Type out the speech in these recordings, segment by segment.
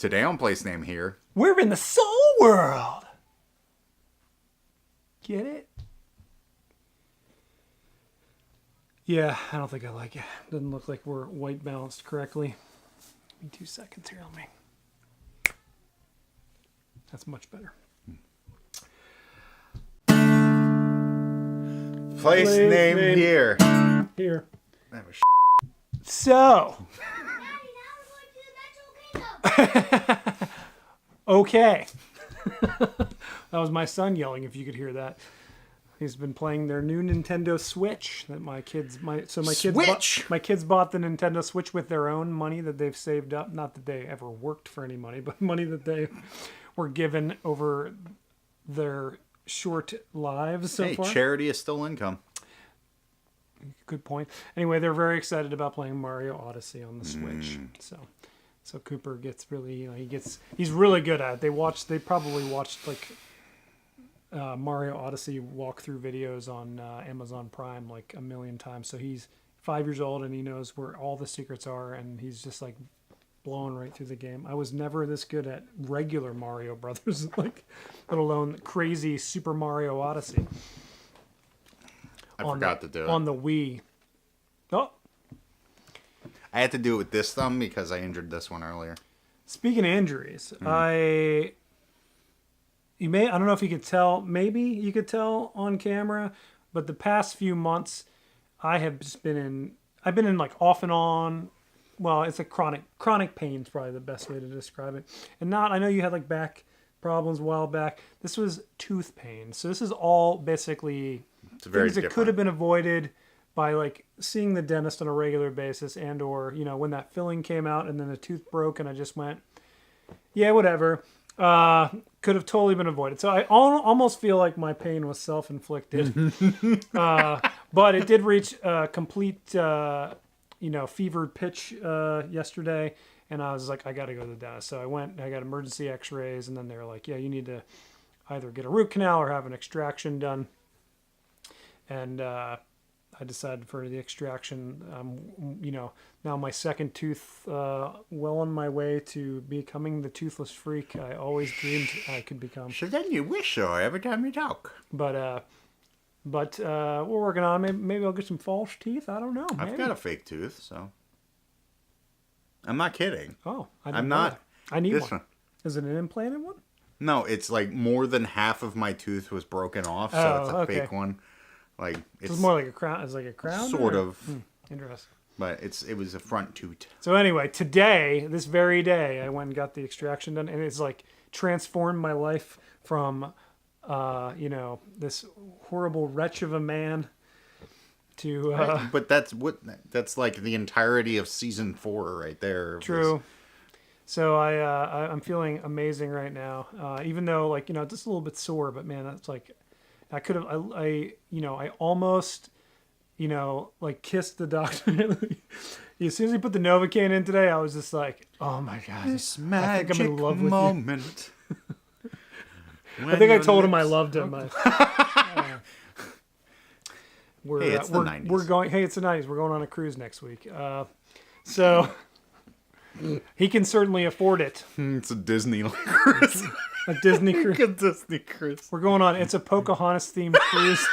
Today on Place Name Here. We're in the soul world. Get it? Yeah, I don't think I like it. Doesn't look like we're white balanced correctly. Give me 2 seconds here. Let me. That's much better. Place name here. Here. That was So. Okay. That was my son yelling, if you could hear that. He's been playing their new Nintendo Switch that my kids my kids bought the Nintendo Switch with their own money that they've saved up. Not that they ever worked for any money, but money that they were given over their short lives so far. Charity is still income. Good point. Anyway, they're very excited about playing Mario Odyssey on the Switch. So Cooper gets really, he's really good at it. They probably watched like Mario Odyssey walkthrough videos on Amazon Prime like a million times. So he's 5 years old and he knows where all the secrets are, and he's just like blowing right through the game. I was never this good at regular Mario Brothers, like let alone crazy Super Mario Odyssey. I forgot to do it on the Wii. Oh. I had to do it with this thumb because I injured this one earlier. Speaking of injuries, I don't know if you could tell, maybe you could tell on camera, but the past few months I've been in like off and on, well, it's a chronic pain is probably the best way to describe it. And I know you had like back problems a while back. This was tooth pain. So this is all basically things that could have been avoided by like seeing the dentist on a regular basis, and or when that filling came out and then the tooth broke and I just went, yeah, whatever. Could have totally been avoided. So I almost feel like my pain was self-inflicted. But it did reach complete fevered pitch yesterday, and I was like, I got to go to the dentist. So I went, I got emergency x-rays, and then they were like, yeah, you need to either get a root canal or have an extraction done. And I decided for the extraction. Now my second tooth, well on my way to becoming the toothless freak I always dreamed I could become. So then you wish so every time you talk. But we're working on it. Maybe I'll get some false teeth. I don't know. Maybe. I've got a fake tooth, so I'm not kidding. Oh, I'm not. I need one. Is it an implanted one? No, it's like more than half of my tooth was broken off, so it's a fake one. Like it's more like a crown. It's like a crown. Sort of. Interesting. But it was a front tooth. So anyway, today, this very day, I went and got the extraction done, and it's like transformed my life from, this horrible wretch of a man to. Right. But that's like the entirety of season 4 right there. True. So I'm feeling amazing right now, even though it's just a little bit sore, but man, that's like. I could have, I almost, kissed the doctor. As soon as he put the Novocaine in today, I was just like, oh my God. This magic I'm in love with moment. I think I told him I loved him. It's the 90s. It's the 90s. We're going on a cruise next week. So he can certainly afford it. It's a Disney cruise. A Disney cruise. A Disney cruise. We're going on. It's a Pocahontas themed cruise.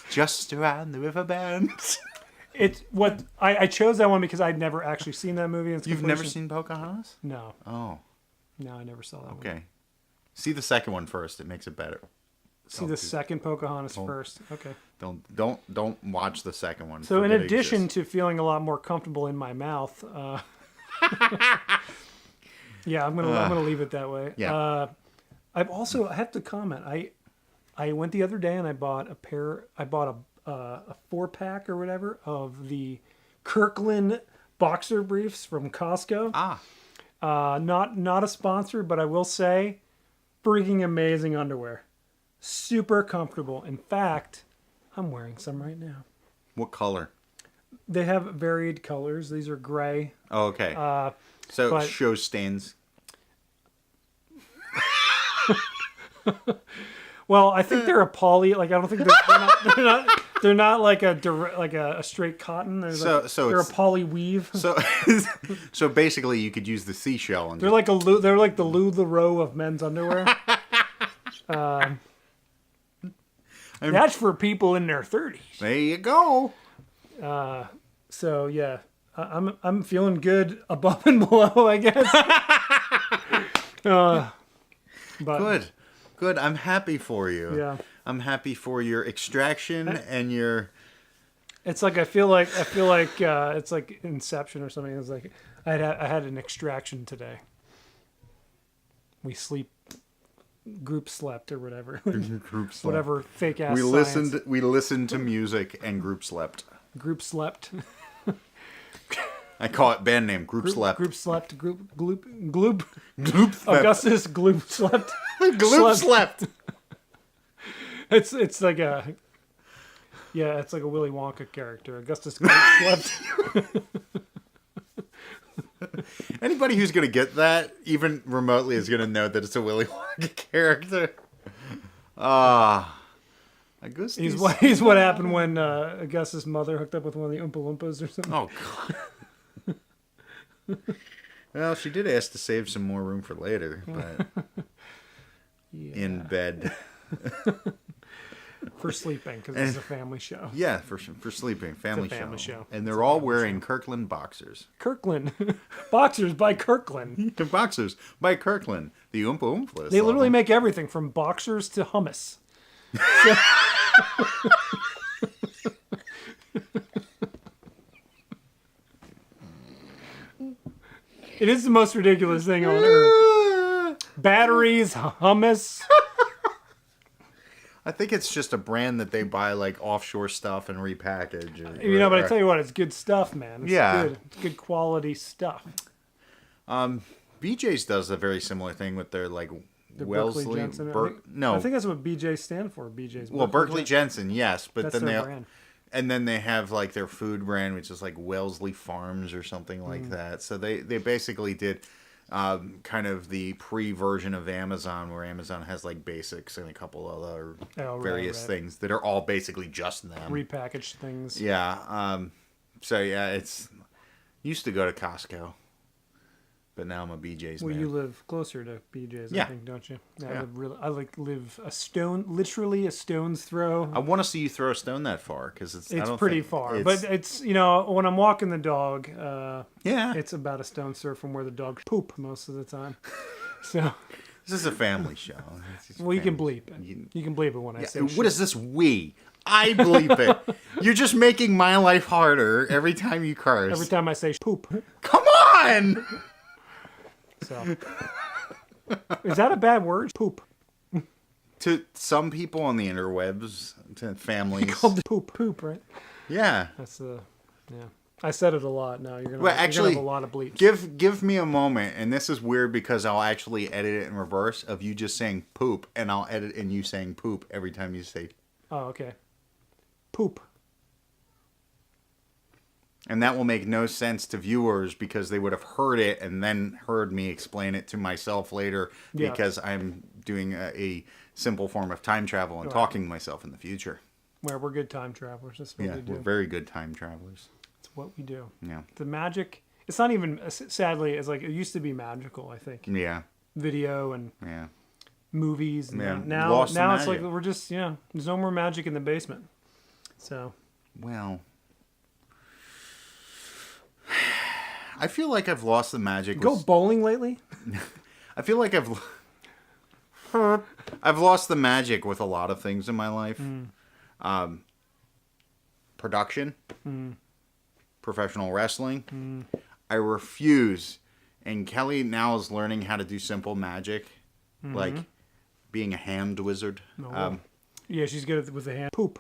Just around the river bend. I chose that one because I'd never actually seen that movie. You've never seen Pocahontas? No. Oh. No, I never saw that one. Okay. See the second one first. It makes it better. See the second Pocahontas first. Okay. Don't watch the second one. So in addition to feeling a lot more comfortable in my mouth, yeah, I'm gonna leave it that way. Yeah. I have to comment. I went the other day and I bought a 4-pack or whatever of the Kirkland boxer briefs from Costco. Not a sponsor, but I will say, freaking amazing underwear. Super comfortable. In fact, I'm wearing some right now. What color? They have varied colors. These are gray. Oh, okay. So it shows stains. Well, I think they're a poly. Like I don't think they're not. They're not like a straight cotton. They're they're a poly weave. So basically, you could use the seashell and They're like they're like the LuLaRoe of men's underwear. That's for people in their 30s. There you go. So yeah, I'm feeling good above and below, I guess. But Good. I'm happy for you. Yeah. I'm happy for your extraction and your. It's like I feel like it's like Inception or something. It's like I had an extraction today. We group slept or whatever. Group slept. Whatever fake ass. We listened to music and group slept. Group slept. I call it band name. Group slept. Group slept. Gloop. Gloop slept. Augustus Gloop slept. Gloop slept. It's like a. Yeah, it's like a Willy Wonka character. Augustus Gloop slept. Anybody who's going to get that, even remotely, is going to know that it's a Willy Wonka character. Augustus. He's what happened when Augustus' mother hooked up with one of the Oompa Loompas or something. Oh, God. Well, she did ask to save some more room for later, but in bed. For sleeping, because it's a family show. Yeah, for sleeping. Family show. And they're all wearing Kirkland boxers. Kirkland. Boxers by Kirkland. Boxers by Kirkland. The Oompa Oompas. They literally make everything from boxers to hummus. It is the most ridiculous thing on earth. Batteries, hummus. I think it's just a brand that they buy like offshore stuff and repackage. But I tell you what, it's good stuff, man. It's good. It's good quality stuff. BJ's does a very similar thing with their like Wellesley. I think that's what BJ stand for. BJ's. Well, Berkeley Jensen, yes, but that's then their brand. And then they have like their food brand, which is like Wellesley Farms or something like that. So they basically did kind of the pre-version of Amazon, where Amazon has like basics and a couple other various things that are all basically just them. Repackaged things. Yeah. So yeah, it's used to go to Costco, but now I'm a BJ's man. You live closer to BJ's, yeah. I think, don't you? Yeah. I live literally a stone's throw. I want to see you throw a stone that far, because it's pretty far. But it's, when I'm walking the dog, yeah, it's about a stone's throw from where the dogs poop most of the time. So this is a family show. You can bleep it. You can bleep it when I say what shit. is this we? I bleep it. You're just making my life harder every time you curse. Every time I say poop. Come on! So, is that a bad word? Poop. To some people on the interwebs, to families. Called poop, right? Yeah. That's yeah. I said it a lot. Now you're gonna have a lot of bleeps. Give me a moment, and this is weird because I'll actually edit it in reverse of you just saying poop, and I'll edit in you saying poop every time you say. Oh, okay. Poop. And that will make no sense to viewers, because they would have heard it and then heard me explain it to myself later, because I'm doing a simple form of time travel and talking to myself in the future. Where we're good time travelers. That's what we do. We're very good time travelers. That's what we do. Yeah. The magic, it's not even, sadly, it's like, it used to be magical, I think. Yeah. Video and movies. And now it's like, we're just, there's no more magic in the basement. So. Well, I feel like I've lost the magic. Go bowling lately? I feel like I've lost the magic with a lot of things in my life. Production, professional wrestling. I refuse. And Kelly now is learning how to do simple magic, like being a hand wizard. Yeah, she's good with the hand. Poop.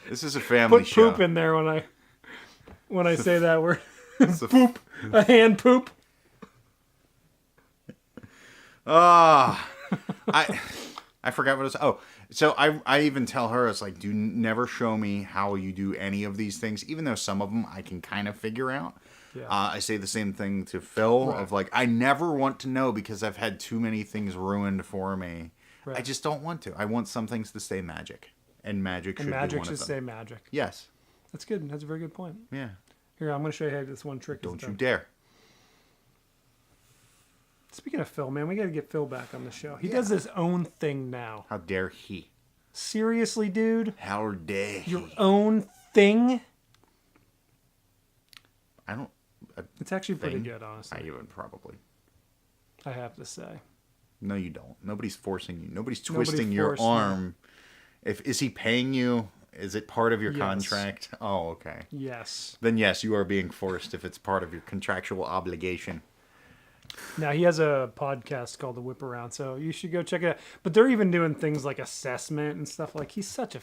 This is a family show. Put poop in there when I say that word. Poop. A hand poop. I forgot what it was. Oh, so I even tell her, it's like, never show me how you do any of these things, even though some of them I can kind of figure out. Yeah. I say the same thing to Phil, of like, I never want to know, because I've had too many things ruined for me. Right. I just don't want to. I want some things to stay magic. And magic should And be magic one should of them. stay magic. Yes. That's good. That's a very good point. Yeah. Here, I'm going to show you how this one trick is Don't you done. dare. Speaking of Phil, man, we got to get Phil back on the show. He does his own thing now. How dare he? Seriously, dude? How dare he? Your own thing? I don't. It's actually pretty Thing? good, honestly. I even probably. I have to say. No, you don't. Nobody's forcing you. Nobody's Nobody twisting your forced me. arm. Is he paying you? Is it part of your Yes. contract? Oh, okay. Yes. Then yes, you are being forced if it's part of your contractual obligation. Now, he has a podcast called The Whip Around, so you should go check it out. But they're even doing things like assessment and stuff. Like, he's such a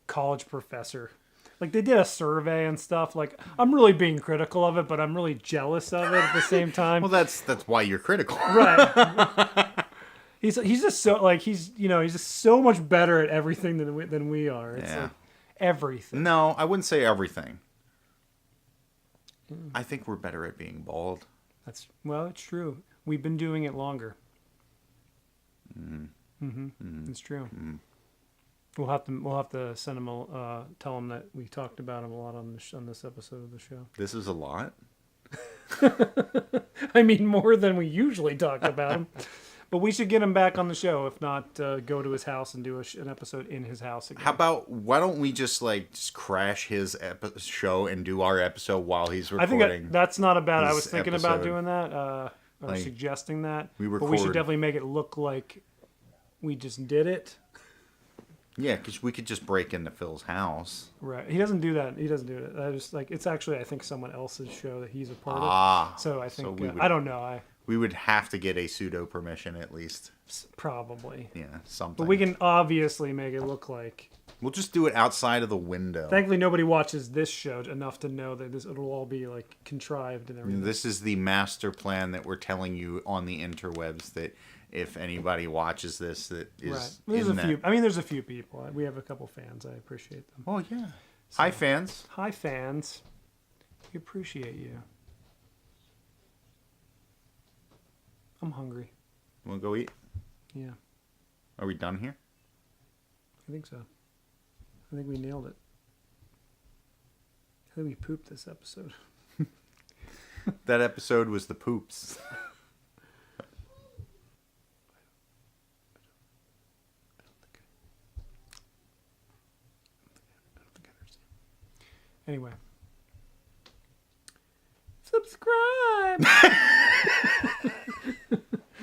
college professor. Like, they did a survey and stuff. Like, I'm really being critical of it, but I'm really jealous of it at the same time. Well, that's why you're critical. Right. He's just so, like, he's just so much better at everything than we are. It's Yeah. like everything. No, I wouldn't say everything. I think we're better at being bald. It's true. We've been doing it longer. It's true. We'll have to send him tell him that we talked about him a lot on this episode of the show. This is a lot. I mean, more than we usually talk about him. But we should get him back on the show. If not, go to his house and do an episode in his house again. How about, why don't we just crash his show and do our episode while he's I recording? think that's not a bad. I his was thinking about episode. doing that. Or Like, suggesting that. we But we should record- definitely make it look like we just did it. Yeah, because we could just break into Phil's house. Right. He doesn't do that. He doesn't do it. I just it's actually, I think, someone else's show that he's a part of. So I think we would- I don't know. We would have to get a pseudo permission at least. Probably. Yeah, something. But we can obviously make it look like. We'll just do it outside of the window. Thankfully, nobody watches this show enough to know that it'll all be like contrived and everything. This is the master plan that we're telling you on the interwebs, that if anybody watches this that is Right. There's in a that. few. I mean, there's a few people. We have a couple fans. I appreciate them. Oh, yeah. Hi, fans. Hi, fans. We appreciate you. I'm hungry. Want to go eat? Yeah, Are we done here? I think so. I think we nailed it. I think we pooped this episode. That episode was the poops. Anyway.